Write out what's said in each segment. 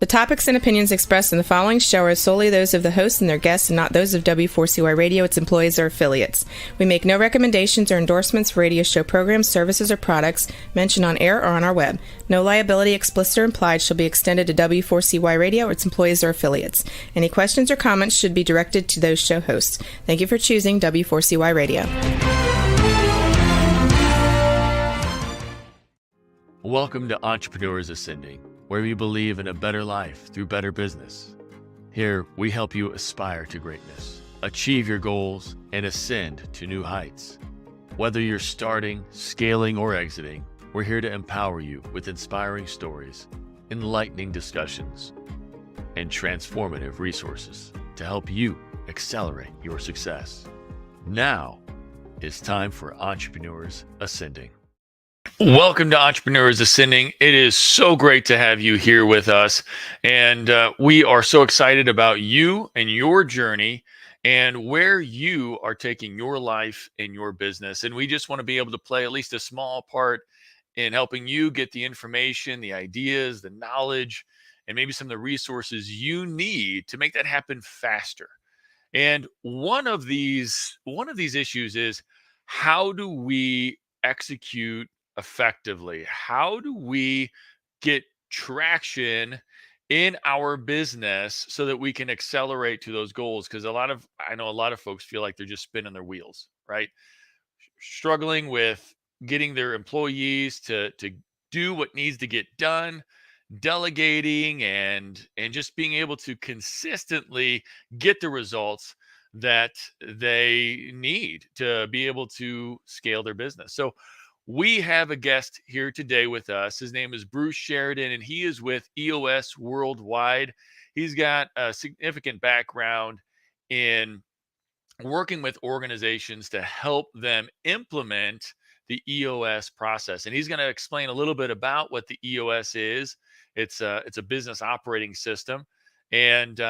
The topics and opinions expressed in the following show are solely those of the host and their guests and not those of W4CY Radio, its employees, or affiliates. We make no recommendations or endorsements for radio show programs, services, or products mentioned on air or on our web. No liability, explicit or implied, shall be extended to W4CY Radio, its employees, or affiliates. Any questions or comments should be directed to those show hosts. Thank you for choosing W4CY Radio. Welcome to Entrepreneurs Ascending, where we believe in a better life through better business. Here, we help you aspire to greatness, achieve your goals, and ascend to new heights. Whether you're starting, scaling, or exiting, we're here to empower you with inspiring stories, enlightening discussions, and transformative resources to help you accelerate your success. Now, it's time for Entrepreneurs Ascending. Welcome to Entrepreneurs Ascending. It is so great to have you here with us. And we are so excited about you and your journey and where you are taking your life and your business. And we just want to be able to play at least a small part in helping you get the information, the ideas, the knowledge, and maybe some of the resources you need to make that happen faster. And one of these issues is, how do we execute effectively? How do we get traction in our business so that we can accelerate to those goals? Because I know a lot of folks feel like they're just spinning their wheels, right? Struggling with getting their employees to do what needs to get done, delegating, and just being able to consistently get the results that they need to be able to scale their business. So we have a guest here today with us. His name is Bruce Sheridan, and he is with EOS Worldwide. He's got a significant background in working with organizations to help them implement the EOS process. And he's going to explain a little bit about what the EOS is. It's a business operating system. And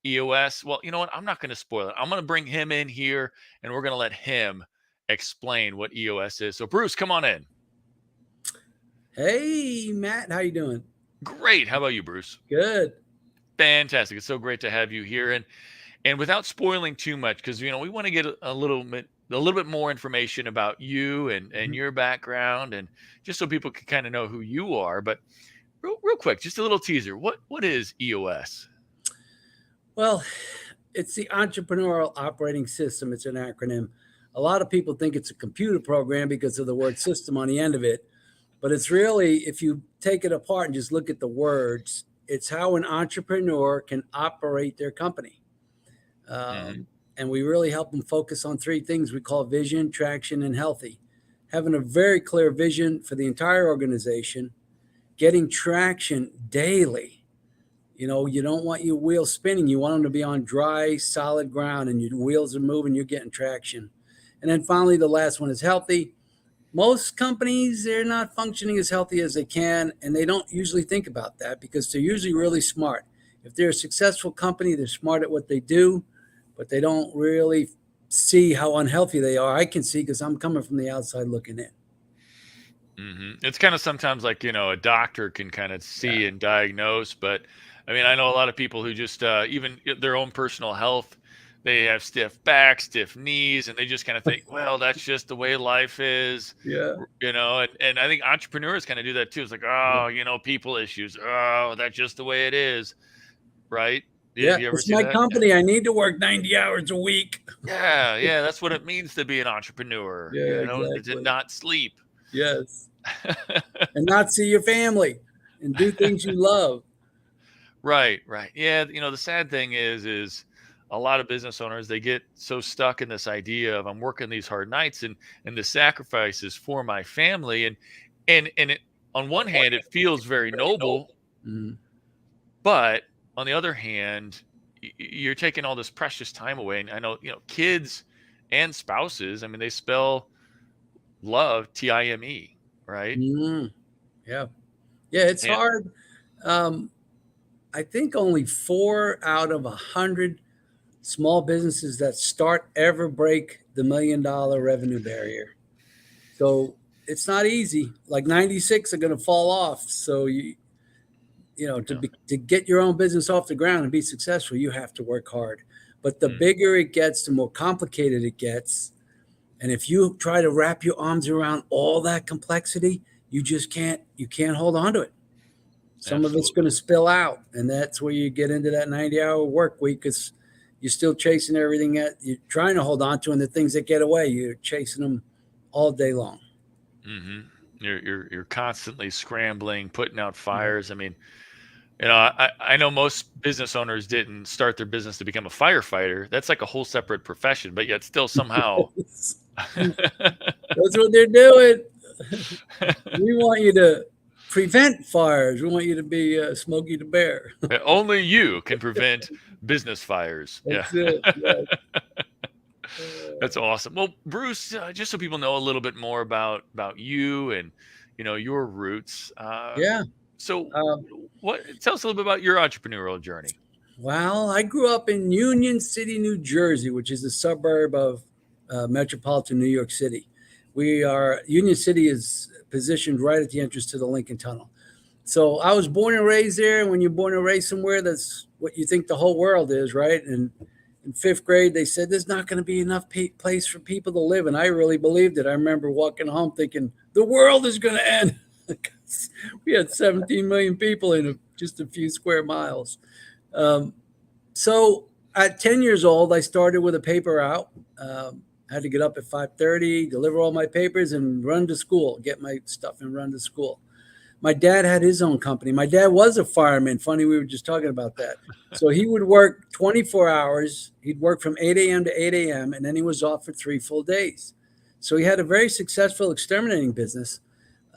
EOS, well, you know what? I'm not going to spoil it. I'm going to bring him in here, and we're going to let him explain what EOS is. So Bruce, come on in. Hey, Matt, how you doing? Great. How about you, Bruce? Good. Fantastic. It's so great to have you here. And without spoiling too much, because we want to get a little bit more information about you and your background, and just so people can kind of know who you are. But real quick, just a little teaser. What is EOS? Well, it's the Entrepreneurial Operating System. It's an acronym. A lot of people think it's a computer program because of the word system on the end of it. But it's really, if you take it apart and just look at the words, it's how an entrepreneur can operate their company. And we really help them focus on three things we call vision, traction, and healthy. Having a very clear vision for the entire organization, getting traction daily. You don't want your wheels spinning. You want them to be on dry, solid ground, and your wheels are moving, you're getting traction. And then finally, the last one is healthy. Most companies, they're not functioning as healthy as they can, and they don't usually think about that because they're usually really smart. If they're a successful company, they're smart at what they do, but they don't really see how unhealthy they are. I can see because I'm coming from the outside looking in. Mm-hmm. It's kind of sometimes like, a doctor can kind of see and diagnose, but I mean, I know a lot of people who just, even their own personal health, they have stiff back, stiff knees, and they just kind of think, well, that's just the way life is. Yeah. And I think entrepreneurs kind of do that too. It's like, people issues. Oh, that's just the way it is. Right? You ever it's see my that? company. I need to work 90 hours a week. Yeah. That's what it means to be an entrepreneur. Exactly. To not sleep. Yes. And not see your family and do things you love. Right. Yeah. The sad thing is a lot of business owners, they get so stuck in this idea of, I'm working these hard nights and the sacrifices for my family. And it, on one hand, it feels very noble, but on the other hand, you're taking all this precious time away. And I know, kids and spouses, I mean, they spell love Time, right? Yeah, it's hard. I think only 4 out of 100 small businesses that start ever break the $1 million revenue barrier. So it's not easy. Like 96 are going to fall off. So to get your own business off the ground and be successful, you have to work hard. But the bigger it gets, the more complicated it gets. And if you try to wrap your arms around all that complexity, you can't hold on to it. Some of it's going to spill out. And that's where you get into that 90-hour work week, because you're still chasing everything you're trying to hold on to, and the things that get away, you're chasing them all day long. Mm-hmm. You're constantly scrambling, putting out fires. I mean, I know most business owners didn't start their business to become a firefighter. That's like a whole separate profession, but yet still somehow. That's what they're doing. We want you to prevent fires. We want you to be Smokey the Bear. Only you can prevent business fires. That's it. Yes. That's awesome. Well, Bruce, just so people know a little bit more about you and your roots. So, tell us a little bit about your entrepreneurial journey. Well, I grew up in Union City, New Jersey, which is a suburb of metropolitan New York City. Union City is positioned right at the entrance to the Lincoln Tunnel. So I was born and raised there. And when you're born and raised somewhere, that's what you think the whole world is, right? And in 5th grade, they said there's not going to be enough place for people to live. And I really believed it. I remember walking home thinking the world is going to end. We had 17 million people in just a few square miles. So at 10 years old, I started with a paper route. I had to get up at 5:30, deliver all my papers, and run to school, get my stuff and run to school. My dad had his own company. My dad was a fireman. Funny, we were just talking about that. So he would work 24 hours. He'd work from 8 a.m. to 8 a.m., and then he was off for 3 full days. So he had a very successful exterminating business.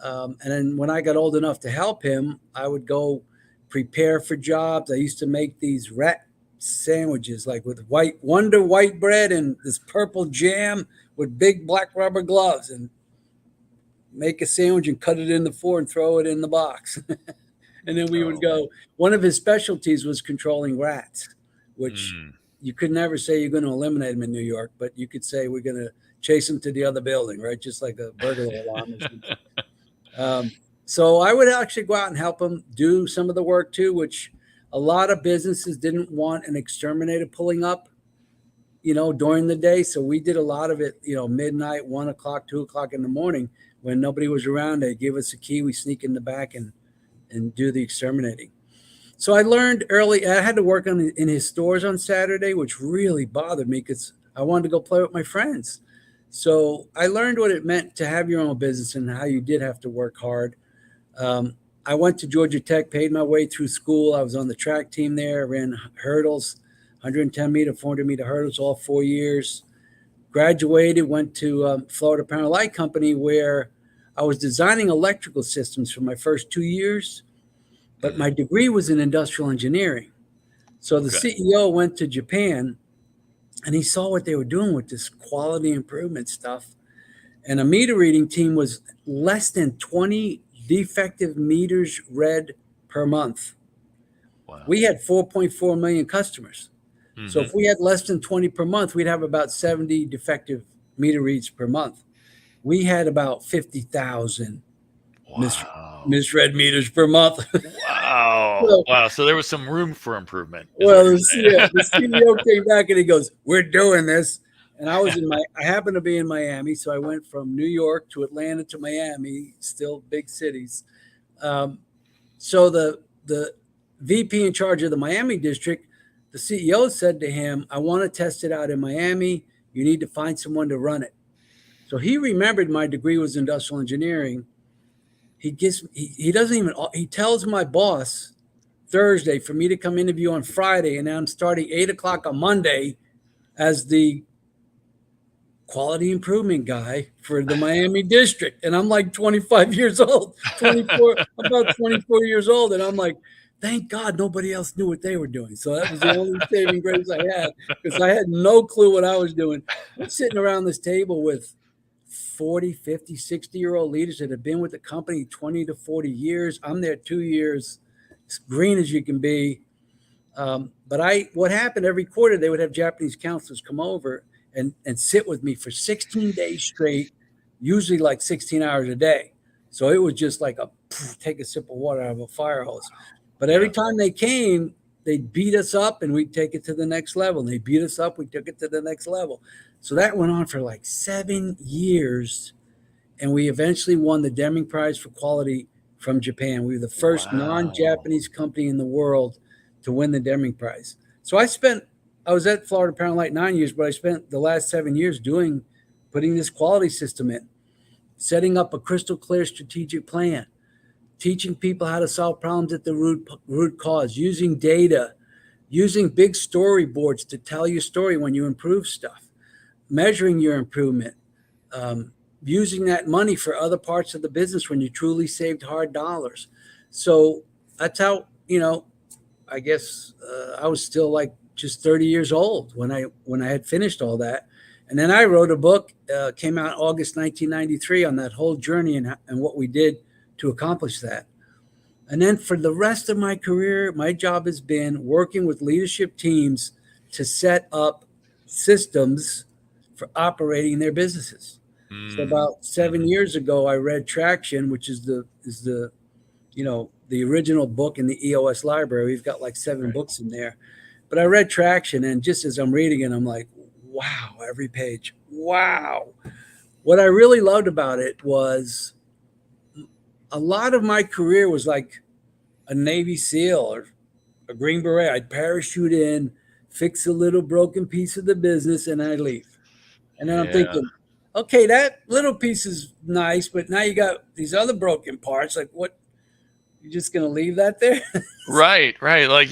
And then when I got old enough to help him, I would go prepare for jobs. I used to make these rat sandwiches, like with Wonder white bread and this purple jam with big black rubber gloves, and make a sandwich and cut it in the four and throw it in the box. And then we would go. One of his specialties was controlling rats, which you could never say you're going to eliminate them in New York, but you could say we're going to chase them to the other building, right? Just like a burglar alarm or something. So I would actually go out and help him do some of the work too, which a lot of businesses didn't want an exterminator pulling up, during the day. So we did a lot of it, midnight, 1 o'clock, 2 o'clock in the morning when nobody was around. They give us a key. We sneak in the back and do the exterminating. So I learned early. I had to work in his stores on Saturday, which really bothered me because I wanted to go play with my friends. So I learned what it meant to have your own business and how you did have to work hard. I went to Georgia Tech, paid my way through school. I was on the track team there, ran hurdles, 110 meter, 400 meter hurdles, all 4 years. Graduated, went to Florida Power Light Company, where I was designing electrical systems for my first 2 years, but my degree was in industrial engineering. So the CEO went to Japan, and he saw what they were doing with this quality improvement stuff. And a meter reading team was less than 20 defective meters read per month. Wow. We had 4.4 million customers. Mm-hmm. So if we had less than 20 per month, we'd have about 70 defective meter reads per month. We had about 50,000 misread meters per month. Wow. Wow. So there was some room for improvement. Well, the CEO came back and he goes, "We're doing this." And I happened to be in Miami. So I went from New York to Atlanta to Miami, still big cities. So the VP in charge of the Miami district, the CEO said to him, "I want to test it out in Miami. You need to find someone to run it." So he remembered my degree was industrial engineering. He tells my boss Thursday for me to come interview on Friday. And I'm starting 8 o'clock on Monday as the quality improvement guy for the Miami district. And I'm like 25 years old, about 24 years old. And I'm like, thank God nobody else knew what they were doing. So that was the only saving grace I had, because I had no clue what I was doing. I'm sitting around this table with 40, 50, 60-year-old leaders that have been with the company 20 to 40 years. I'm there 2 years, as green as you can be. But what happened every quarter, they would have Japanese counselors come over and sit with me for 16 days straight, usually like 16 hours a day. So it was just like take a sip of water out of a fire hose. But every time they came, they'd beat us up and we'd take it to the next level. And they beat us up, we took it to the next level. So that went on for like 7 years. And we eventually won the Deming Prize for Quality from Japan. We were the first non-Japanese company in the world to win the Deming Prize. So I was at Florida Paralight 9 years, but I spent the last 7 years putting this quality system in, setting up a crystal clear strategic plan, teaching people how to solve problems at the root cause, using data, using big storyboards to tell your story when you improve stuff, measuring your improvement, using that money for other parts of the business when you truly saved hard dollars. So that's how, I guess I was still like just 30 years old when I had finished all that. And then I wrote a book, came out August 1993 on that whole journey and what we did to accomplish that. And then for the rest of my career, my job has been working with leadership teams to set up systems for operating their businesses. So about 7 years ago, I read Traction, which is the original book in the EOS library. We've got like 7 books in there. But I read Traction, and just as I'm reading it, I'm like, wow, every page. Wow. What I really loved about it was a lot of my career was like a Navy SEAL or a Green Beret. I'd parachute in, fix a little broken piece of the business, and I'd leave. And then I'm thinking, okay, that little piece is nice, but now you got these other broken parts. Like, what? You're just going to leave that there? Right. Like,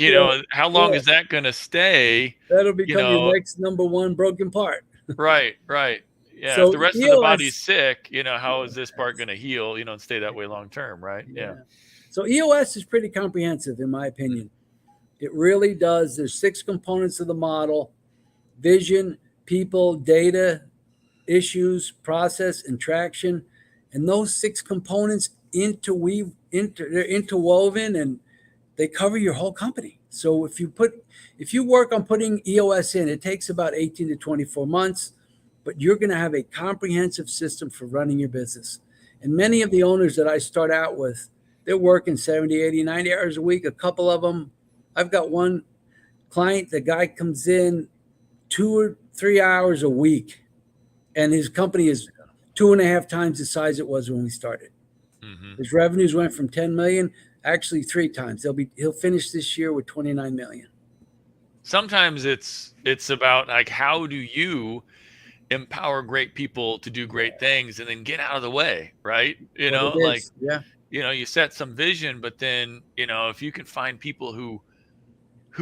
how long is that going to stay? That'll become your next number one broken part. Right. Yeah. So if the rest of the body's sick, how is this part going to heal, and stay that way long term, right? Yeah. So EOS is pretty comprehensive, in my opinion. It really does. There's 6 components of the model: vision, people, data, issues, process, and traction. And those 6 components they're interwoven, and they cover your whole company. So if you work on putting EOS in, it takes about 18 to 24 months, but you're going to have a comprehensive system for running your business. And many of the owners that I start out with, they're working 70, 80, 90 hours a week. A couple of them, I've got one client, the guy comes in 2 or 3 hours a week, and his company is 2.5 times the size it was when we started. His revenues went from 10 million, actually 3 times. He'll finish this year with 29 million. Sometimes it's about like, how do you empower great people to do great things and then get out of the way, right? You set some vision, but then, if you can find people who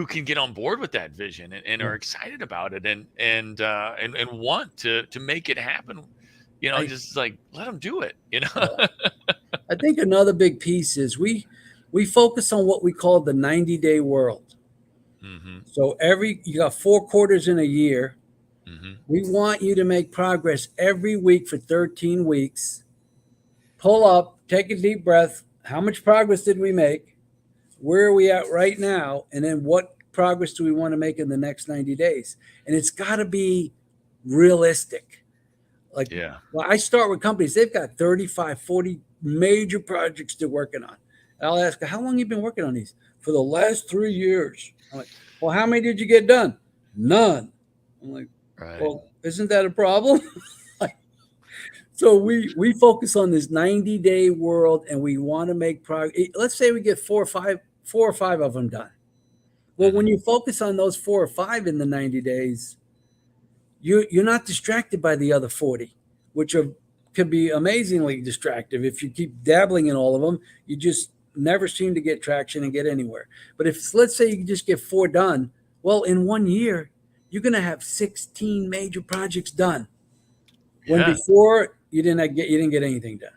can get on board with that vision and are excited about it and want to make it happen, just like let them do it, I think another big piece is we focus on what we call the 90-day world. So you got 4 quarters in a year. We want you to make progress every week for 13 weeks. Pull up, take a deep breath. How much progress did we make? Where are we at right now? And then what progress do we want to make in the next 90 days? And it's got to be realistic. Well, I start with companies, they've got 35, 40 major projects they're working on. And I'll ask, how long have you been working on these? For the last 3 years. I'm like, well, how many did you get done? None. I'm like, well, isn't that a problem? So we focus on this 90-day world, and we want to make progress. Let's say we get 4 or 5 of them done. Well, when you focus on those 4 or 5 in the 90 days, you're not distracted by the other 40, which could be amazingly distractive. If you keep dabbling in all of them, you just never seem to get traction and get anywhere. But let's say you just get 4 done, well, in 1 year, you're going to have 16 major projects done. When before you didn't get anything done.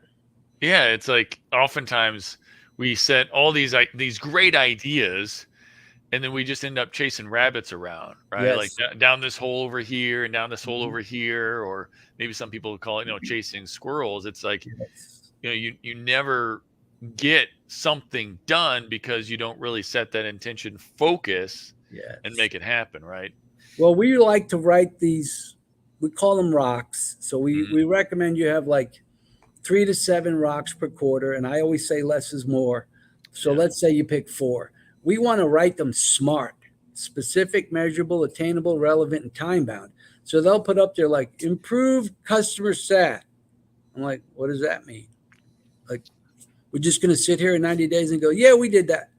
Yeah, it's like oftentimes we set all these great ideas, and then we just end up chasing rabbits around, right? Yes. Like down this hole over here and down this hole over here, or maybe some people would call it, chasing squirrels. It's like, you never get something done because you don't really set that intention, focus, and make it happen, right? Well, we like to write these, we call them rocks. So we recommend you have like 3 to 7 rocks per quarter. And I always say less is more. So let's say you pick 4. we want to write them SMART, specific, measurable, attainable, relevant, and time bound. So they'll put up there like improved customer sat. I'm like, what does that mean? Like, we're just going to sit here in 90 days and go, yeah, we did that,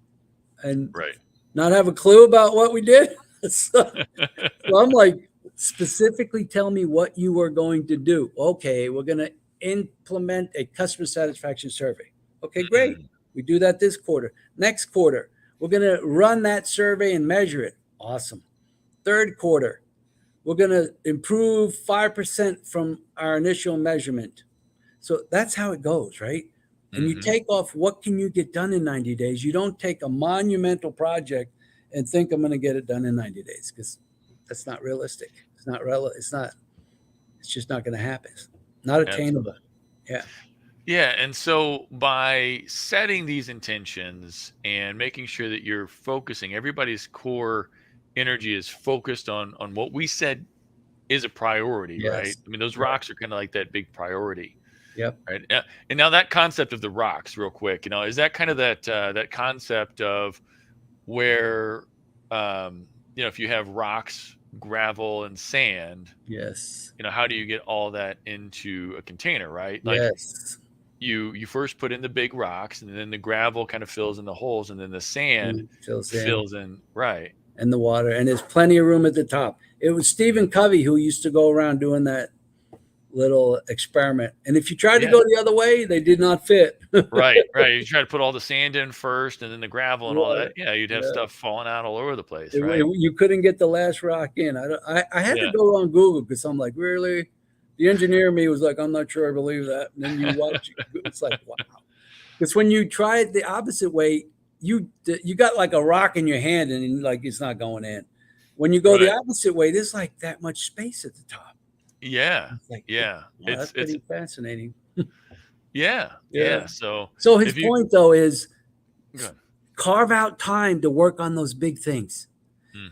and not have a clue about what we did. So I'm like, specifically tell me what you are going to do. Okay, we're going to implement a customer satisfaction survey. Okay, great. We do that this quarter. Next quarter, we're going to run that survey and measure it. Awesome. Third quarter, we're going to improve 5% from our initial measurement. So that's how it goes, right? And you take off what can you get done in 90 days. You don't take a monumental project and think I'm going to get it done in 90 days, because that's not realistic. It's not relevant. It's just not going to happen. It's not attainable. Yeah. Yeah. And so by setting these intentions and making sure that you're focusing, everybody's core energy is focused on what we said is a priority, right? I mean, those rocks are kind of like that big priority. Yep. Right. And now that concept of the rocks, real quick, is that kind of that concept of where, if you have rocks, gravel, and sand, yes, how do you get all that into a container, right? Like, yes. You first put in the big rocks, and then the gravel kind of fills in the holes, and then the sand fills in, right? And the water, and there's plenty of room at the top. It was Stephen Covey who used to go around doing that little experiment, and if you tried to go the other way, they did not fit. right. You try to put all the sand in first, and then the gravel and all that. Yeah, you'd have stuff falling out all over the place. Right? You couldn't get the last rock in. I had to go on Google, because I'm like, really? The engineer in me was like, I'm not sure I believe that. And then you watch, it's like, wow. Because when you try it the opposite way, you got like a rock in your hand, and like it's not going in. When you go the opposite way, there's like that much space at the top. Yeah. It's like, yeah. Wow, that's pretty fascinating. Yeah. So his point though is carve out time to work on those big things.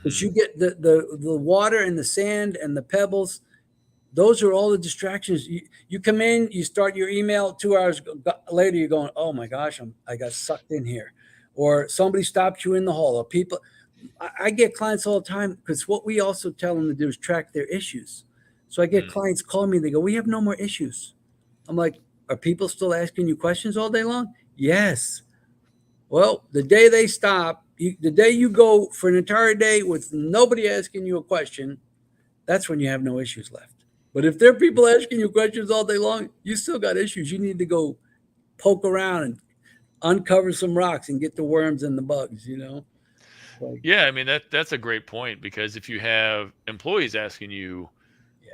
Because you get the water and the sand and the pebbles. Those are all the distractions. You come in, you start your email, 2 hours later, you're going, oh my gosh, I got sucked in here. Or somebody stopped you in the hall. Or people, I get clients all the time, because what we also tell them to do is track their issues. So I get clients call me, they go, we have no more issues. I'm like, are people still asking you questions all day long? Yes. Well, the day they stop, the day you go for an entire day with nobody asking you a question, that's when you have no issues left. But if there are people asking you questions all day long, you still got issues. You need to go poke around and uncover some rocks and get the worms and the bugs, Like, yeah, I mean, that's a great point, because if you have employees asking you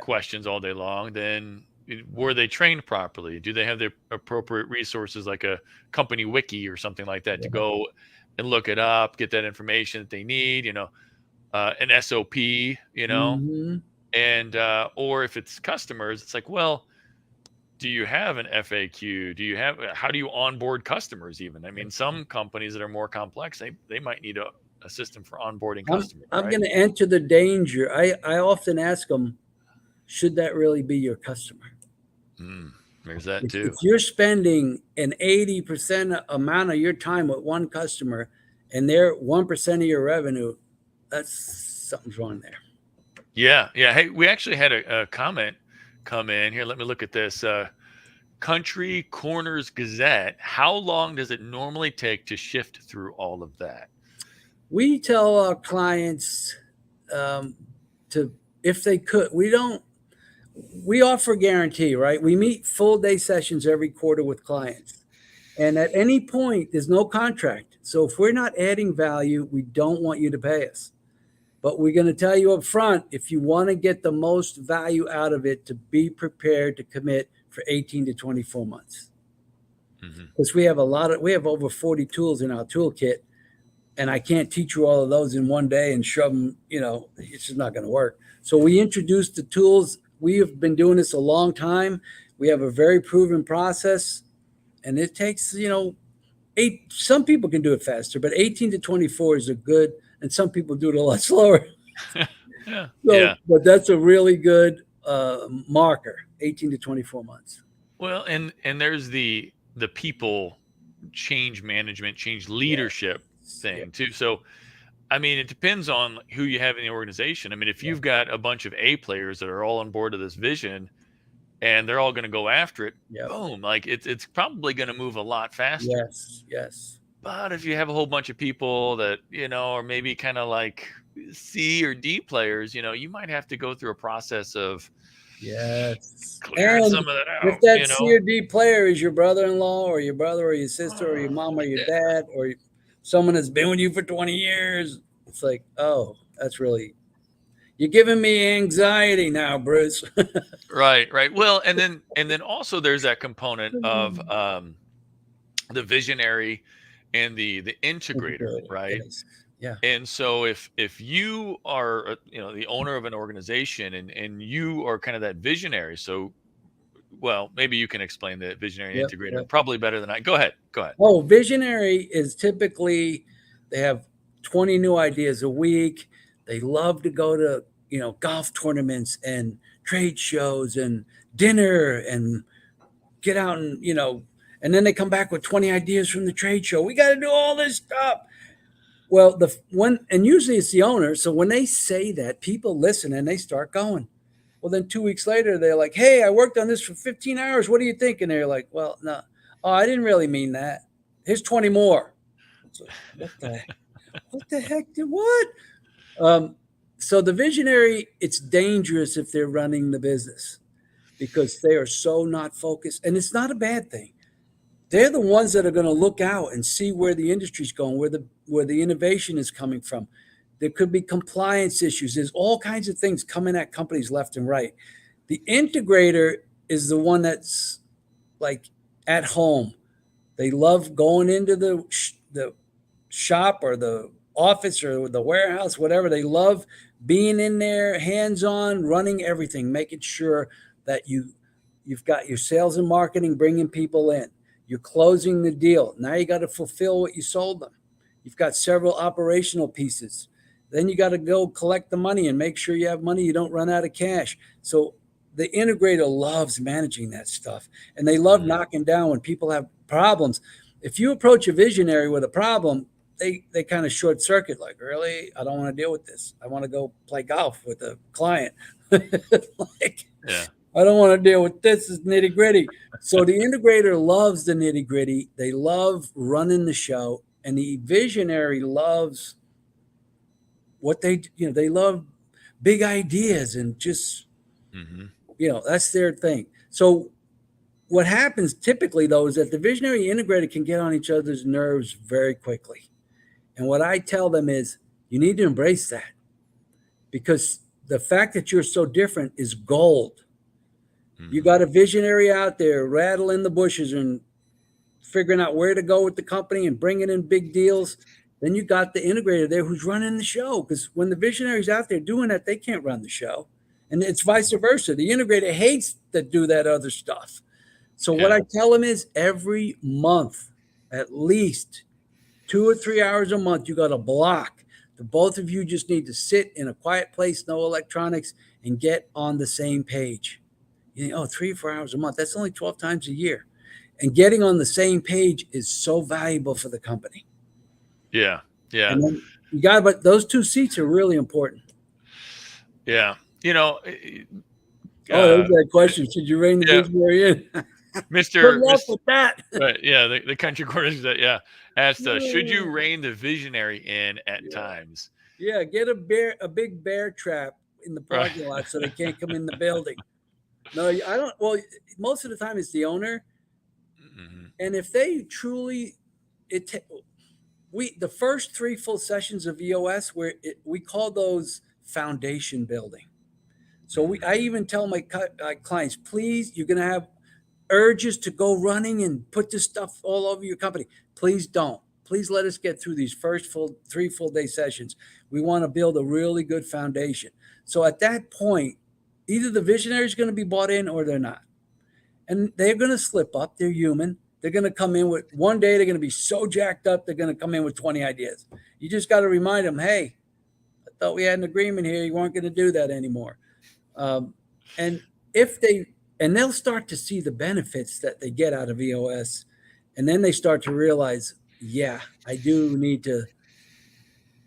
questions all day long, then were they trained properly? Do they have the appropriate resources, like a company wiki or something like that, to go and look it up, get that information that they need, an SOP, and or if it's customers, it's like, well, do you have an FAQ? How do you onboard customers even? I mean, some companies that are more complex, they might need a system for onboarding customers. I'm going to enter the danger. I often ask them, should that really be your customer? There's that too. If you're spending an 80% amount of your time with one customer and they're 1% of your revenue, something's wrong there. Yeah. Hey, we actually had a comment come in here. Let me look at this. Country Corners Gazette. How long does it normally take to shift through all of that? We tell our clients if they could, we offer a guarantee, right? We meet full day sessions every quarter with clients. And at any point, there's no contract. So if we're not adding value, we don't want you to pay us. But we're going to tell you up front, if you want to get the most value out of it, to be prepared to commit for 18 to 24 months. Because we have over 40 tools in our toolkit, and I can't teach you all of those in one day and shove them, it's just not going to work. So we introduced the tools. We have been doing this a long time. We have a very proven process, and it takes, some people can do it faster, but 18 to 24 is a good, and some people do it a lot slower. But that's a really good marker, 18 to 24 months. Well, and there's the people change management, change leadership thing too. So, I mean, it depends on who you have in the organization. I mean, if you've got a bunch of A players that are all on board of this vision and they're all going to go after it, boom, like it's probably going to move a lot faster. Yes. But if you have a whole bunch of people that, are maybe kind of like C or D players, you might have to go through a process of clearing And some of that out. if that C or D player is your brother-in-law or your brother or your sister or your mom or your dad or someone that's been with you for 20 years, it's like, oh, that's really, you're giving me anxiety now, Bruce. Right. Well, and then also there's that component of the visionary and the integrator, right? Yes. Yeah. And so if you are the owner of an organization and you are kind of that visionary, so well, maybe you can explain the visionary and integrator probably better than I. Go ahead. Oh, visionary is typically they have 20 new ideas a week. They love to go to golf tournaments and trade shows and dinner and get out and and then they come back with 20 ideas from the trade show. We got to do all this stuff. Well, and usually it's the owner. So when they say that, people listen and they start going. Well, then 2 weeks later, they're like, hey, I worked on this for 15 hours. What do you think? And they're like, well, no, I didn't really mean that. Here's 20 more. So, what the heck? What? So the visionary, it's dangerous if they're running the business because they are so not focused. And it's not a bad thing. They're the ones that are going to look out and see where the industry's going, where the innovation is coming from. There could be compliance issues. There's all kinds of things coming at companies left and right. The integrator is the one that's like at home. They love going into the shop or the office or the warehouse, whatever. They love being in there, hands-on, running everything, making sure that you've got your sales and marketing, bringing people in. You're closing the deal. Now you got to fulfill what you sold them. You've got several operational pieces. Then you got to go collect the money and make sure you have money. You don't run out of cash. So the integrator loves managing that stuff. And they love knocking down when people have problems. If you approach a visionary with a problem, they kind of short circuit, like, really? I don't want to deal with this. I want to go play golf with a client. I don't want to deal with this. It's nitty gritty. So the integrator loves the nitty gritty. They love running the show. And the visionary loves what they love big ideas and just, that's their thing. So what happens typically, though, is that the visionary integrator can get on each other's nerves very quickly. And what I tell them is you need to embrace that because the fact that you're so different is gold. You got a visionary out there rattling the bushes and figuring out where to go with the company and bringing in big deals. Then you got the integrator there who's running the show because when the visionary's out there doing that, they can't run the show. And it's vice versa. The integrator hates to do that other stuff. So what I tell them is every month, at least 2 or 3 hours a month, you got a block. The both of you just need to sit in a quiet place, no electronics, and get on the same page. 3 or 4 hours a month. That's only 12 times a year. And getting on the same page is so valuable for the company. Yeah. And then but those 2 seats are really important. Yeah. There's that question. Should you rein the visionary in? Good luck with that. Right. Yeah. The country corners asked, should you rein the visionary in at times? Yeah. Get a big bear trap in the parking lot so they can't come in the building. No, I don't. Well, most of the time it's the owner. And if they truly, the first 3 full sessions of EOS, we call those foundation building. So I even tell my clients, please, you're going to have urges to go running and put this stuff all over your company. Please don't. Please let us get through these first 3 full day sessions. We want to build a really good foundation. So at that point, either the visionary is going to be bought in or they're not. And they're going to slip up. They're human. They're going to come in with one day. They're going to be so jacked up. They're going to come in with 20 ideas. You just got to remind them, hey, I thought we had an agreement here. You weren't going to do that anymore. And they'll start to see the benefits that they get out of EOS. And then they start to realize, I do need to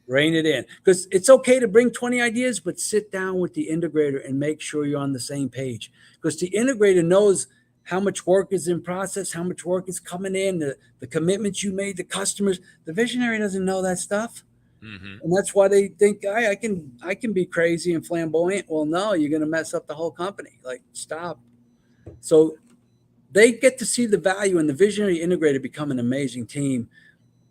Rein it in, because it's okay to bring 20 ideas, but sit down with the integrator and make sure you're on the same page, because the integrator knows how much work is in process, how much work is coming in, the commitments you made to customers. The visionary doesn't know that stuff. Mm-hmm. And that's why they think I can be crazy and flamboyant. Well, no, you're going to mess up the whole company. Like, stop. So they get to see the value, and the visionary integrator become an amazing team.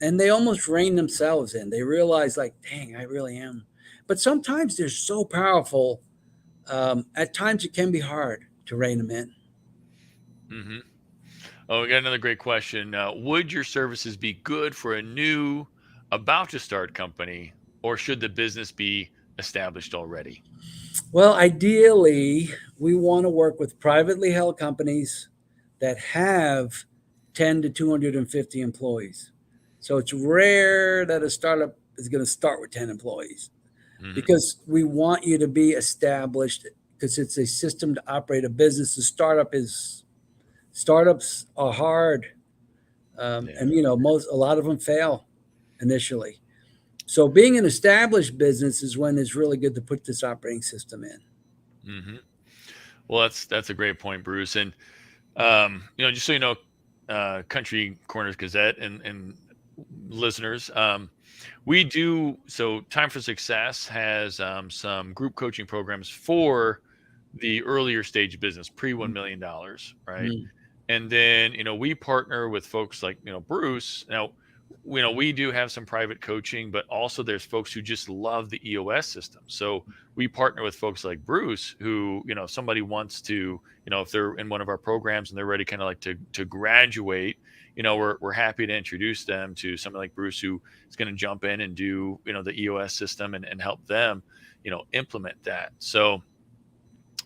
And they almost rein themselves in. They realize, like, dang, I really am. But sometimes they're so powerful. At times it can be hard to rein them in. Mm-hmm. Oh, we got another great question. Would your services be good for a new, about to start company, or should the business be established already? Well, ideally, we want to work with privately held companies that have 10 to 250 employees. So it's rare that a startup is going to start with 10 employees, Mm-hmm. because we want you to be established, because it's a system to operate a business. Startups are hard. And a lot of them fail initially. So being an established business is when it's really good to put this operating system in. Mm-hmm. Well, that's a great point, Bruce. And just so you know, Country Corners Gazette and listeners, we do, so Time for Success has some group coaching programs for the earlier stage business, pre $1 million, right? Mm. And then, we partner with folks like, Bruce. Now, we do have some private coaching, but also there's folks who just love the EOS system. So we partner with folks like Bruce who, somebody wants to, if they're in one of our programs and they're ready kind of like to graduate, we're happy to introduce them to somebody like Bruce who is going to jump in and do, the EOS system and help them, implement that. So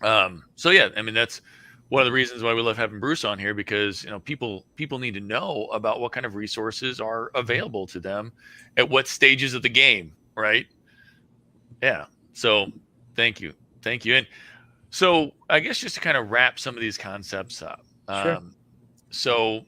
yeah, I mean, that's one of the reasons why we love having Bruce on here, because people need to know about what kind of resources are available to them at what stages of the game, right? Yeah. So thank you. And so I guess just to kind of wrap some of these concepts up. Sure. So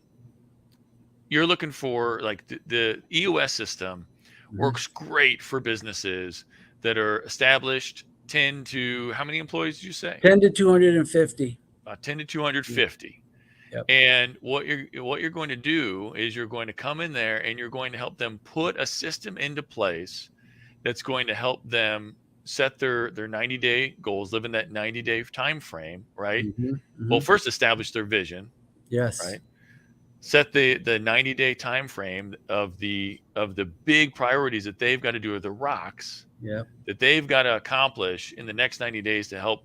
you're looking for, like, the EOS system works great for businesses that are established 10 to, how many employees did you say? 10 to 250. 10 to 250. Yep. And what you're going to do is you're going to come in there and you're going to help them put a system into place that's going to help them set their 90-day goals, live in that 90-day time frame, right? Mm-hmm. Mm-hmm. Well, first establish their vision. Yes. Right. Set the 90-day time frame of the big priorities that they've got to do, or the rocks that they've got to accomplish in the next 90 days to help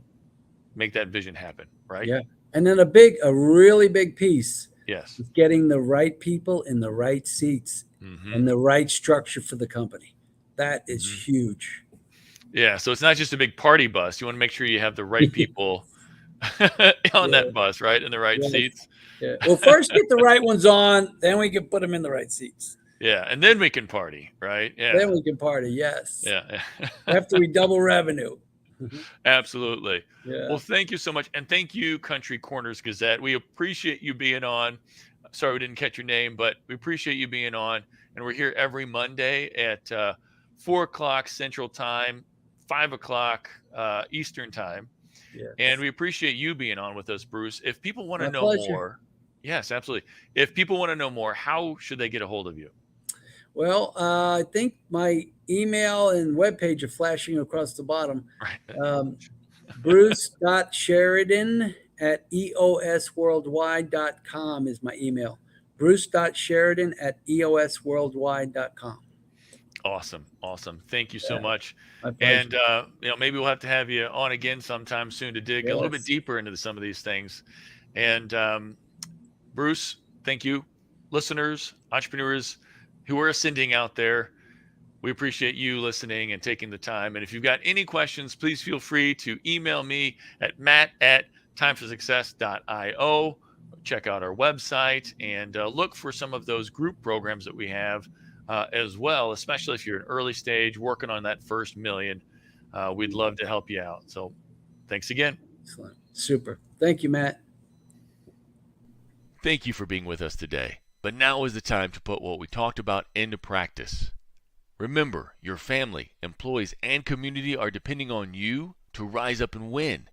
make that vision happen, right? Yeah. And then a really big piece Yes. is getting the right people in the right seats, Mm-hmm. and the right structure for the company. That is huge. Yeah. So it's not just a big party bus. You want to make sure you have the right people on that bus, right? In the right seats. Yeah. Well, first get the right ones on, then we can put them in the right seats. Yeah. And then we can party, right? Yeah. Then we can party. Yes. Yeah. After we double revenue. Absolutely. Yeah. Well, thank you so much. And thank you, Country Corners Gazette. We appreciate you being on. Sorry we didn't catch your name, but we appreciate you being on. And we're here every Monday at 4 o'clock Central Time, 5 o'clock Eastern Time. Yes. And we appreciate you being on with us, Bruce. If people want to know pleasure. more, yes, absolutely. If people want to know more, how should they get a hold of you? Well, I think my email and webpage are flashing across the bottom. Right. Bruce.Sheridan@eosworldwide.com is my email. Bruce.Sheridan@eosworldwide.com. Awesome. Thank you so much. My pleasure. And maybe we'll have to have you on again sometime soon to dig a little bit Yes. deeper into some of these things. And Bruce, thank you. Listeners, entrepreneurs who are ascending out there, we appreciate you listening and taking the time. And if you've got any questions, please feel free to email me at matt@timeforsuccess.io. Check out our website and look for some of those group programs that we have as well, especially if you're an early stage working on that first million. We'd love to help you out. So thanks again. Excellent. Super. Thank you, Matt. Thank you for being with us today. But now is the time to put what we talked about into practice. Remember, your family, employees, and community are depending on you to rise up and win.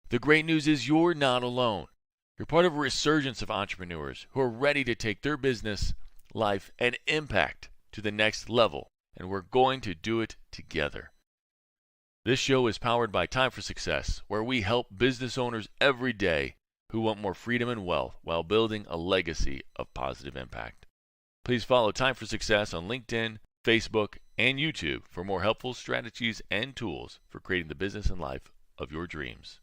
The great news is you're not alone. You're part of a resurgence of entrepreneurs who are ready to take their business, life, and impact to the next level, and we're going to do it together. This show is powered by Time for Success, where we help business owners every day who want more freedom and wealth while building a legacy of positive impact. Please follow Time for Success on LinkedIn, Facebook, and YouTube for more helpful strategies and tools for creating the business and life of your dreams.